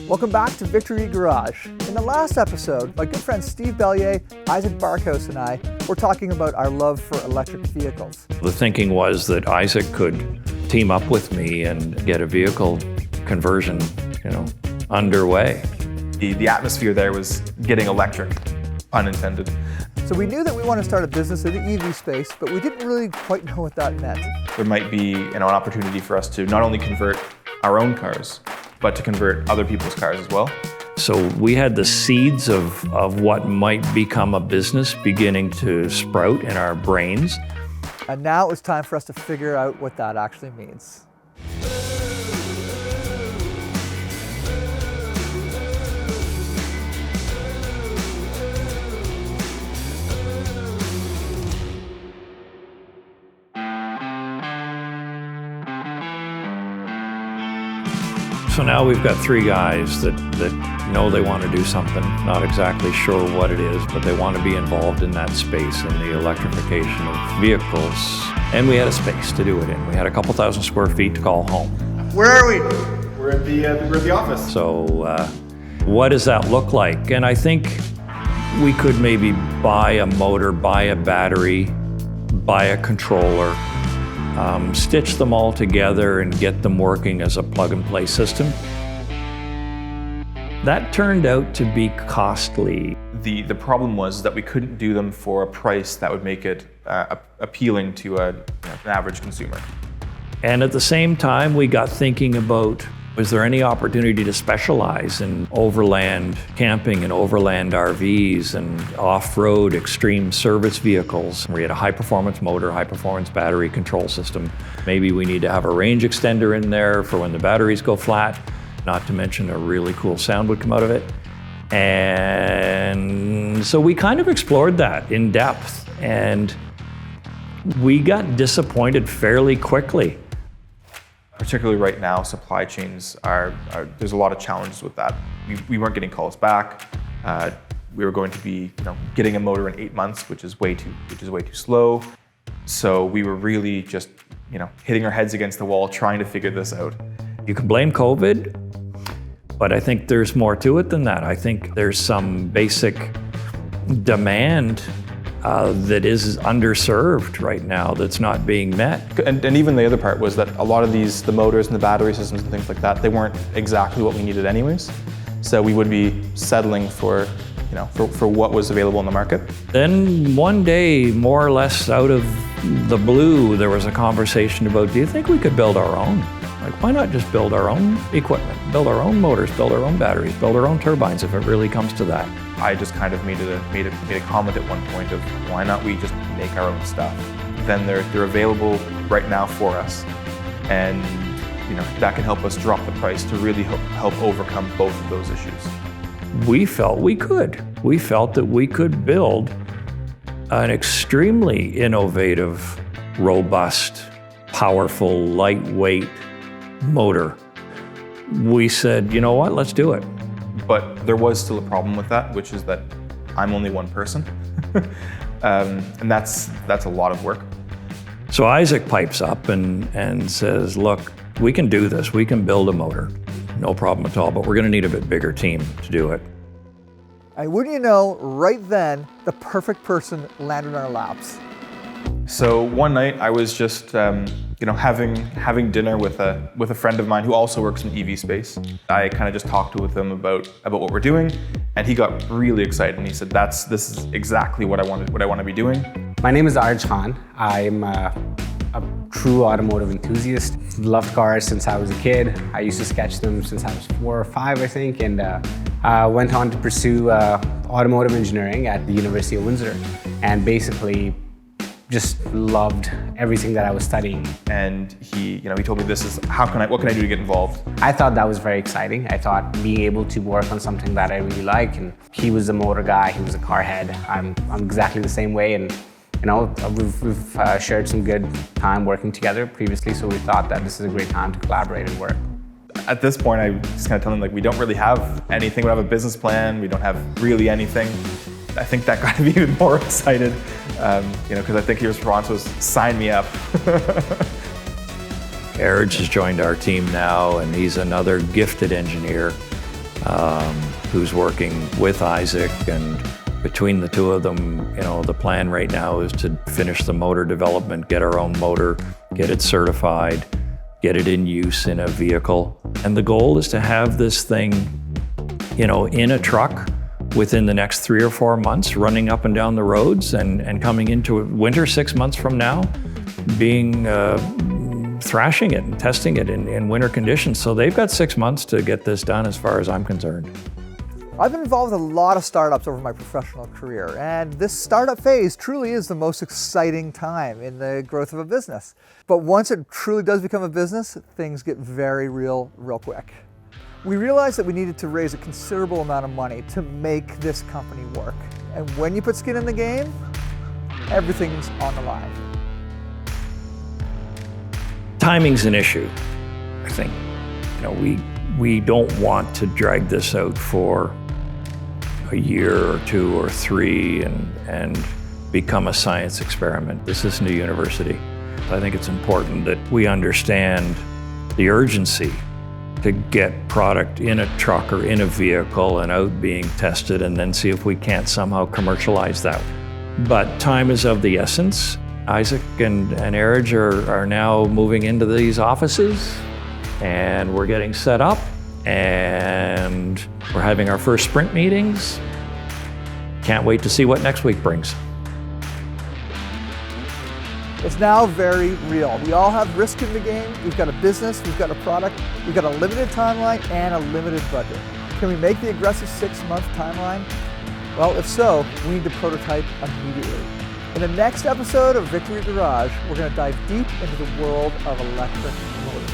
Welcome back to Victory Garage. In the last episode, my good friend Steve Bellier, Isaac Barkhouse, and I were talking about our love for electric vehicles. The thinking was that Isaac could team up with me and get a vehicle conversion, underway. The atmosphere there was getting electric, pun intended. So we knew that we wanted to start a business in the EV space, but we didn't really quite know what that meant. There might be an opportunity for us to not only convert our own cars, but to convert other people's cars as well. So we had the seeds of what might become a business beginning to sprout in our brains. And now it was time for us to figure out what that actually means. So now we've got three guys that know they want to do something, not exactly sure what it is, but they want to be involved in that space, in the electrification of vehicles. And we had a space to do it in. We had a couple thousand square feet to call home. Where are we? We're at the office. So what does that look like? And I think we could maybe buy a motor, buy a battery, buy a controller, stitch them all together and get them working as a plug-and-play system. That turned out to be costly. The problem was that we couldn't do them for a price that would make it appealing to an average consumer. And at the same time, we got thinking about, was there any opportunity to specialize in overland camping and overland RVs and off-road extreme service vehicles? We had a high-performance motor, high-performance battery control system. Maybe we need to have a range extender in there for when the batteries go flat, not to mention a really cool sound would come out of it. And so we kind of explored that in depth, and we got disappointed fairly quickly. Particularly right now, supply chains there's a lot of challenges with that. We weren't getting calls back. We were going to be, getting a motor in 8 months, which is way too slow. So we were really just, hitting our heads against the wall, trying to figure this out. You can blame COVID, but I think there's more to it than that. I think there's some basic demand that is underserved right now that's not being met. And even the other part was that a lot of the motors and the battery systems and things like that, they weren't exactly what we needed anyways. So we would be settling for what was available in the market. Then one day, more or less out of the blue, there was a conversation about, do you think we could build our own? Like, why not just build our own equipment, build our own motors, build our own batteries, build our own turbines if it really comes to that? I just kind of made a comment at one point of, why not we just make our own stuff? Then they're available right now for us, and that can help us drop the price to really help overcome both of those issues. We felt we could. We felt that we could build an extremely innovative, robust, powerful, lightweight motor. We said, you know what, let's do it. But there was still a problem with that, which is that I'm only one person. And that's a lot of work. So Isaac pipes up and says, look, we can do this. We can build a motor. No problem at all, but we're going to need a bit bigger team to do it. And wouldn't you know, right then, the perfect person landed in our laps. So one night I was just having dinner with a friend of mine who also works in the EV space. I kind of just talked with him about what we're doing, and he got really excited and he said, this is exactly what I want to be doing. My name is Arj Khan. I'm a true automotive enthusiast. Loved cars since I was a kid. I used to sketch them since I was 4 or 5, I think, and went on to pursue automotive engineering at the University of Windsor, and basically just loved everything that I was studying. And he told me, what can I do to get involved? I thought that was very exciting. I thought being able to work on something that I really like, and he was a motor guy, he was a car head. I'm exactly the same way, and we've shared some good time working together previously, so we thought that this is a great time to collaborate and work. At this point, I just kind of told him, we don't really have anything. We don't have a business plan. We don't have really anything. I think that got me even more excited, because I think his response was, sign me up. Arj has joined our team now, and he's another gifted engineer. who's working with Isaac, and between the two of them, the plan right now is to finish the motor development, get our own motor, get it certified, get it in use in a vehicle. And the goal is to have this thing, in a truck within the next 3 or 4 months, running up and down the roads, and coming into winter 6 months from now, being thrashing it and testing it in winter conditions. So they've got 6 months to get this done as far as I'm concerned. I've been involved with a lot of startups over my professional career, and this startup phase truly is the most exciting time in the growth of a business. But once it truly does become a business, things get very real quick. We realized that we needed to raise a considerable amount of money to make this company work. And when you put skin in the game, everything's on the line. Timing's an issue, I think. We don't want to drag this out for a year or 2 or 3 and become a science experiment. This isn't a university. I think it's important that we understand the urgency to get product in a truck or in a vehicle and out being tested, and then see if we can't somehow commercialize that. But time is of the essence. Isaac and Erij are now moving into these offices, and we're getting set up, and we're having our first sprint meetings. Can't wait to see what next week brings. It's now very real. We all have risk in the game. We've got a business, we've got a product, we've got a limited timeline and a limited budget. Can we make the aggressive 6-month timeline? Well, if so, we need to prototype immediately. In the next episode of Victory Garage, we're going to dive deep into the world of electric motors.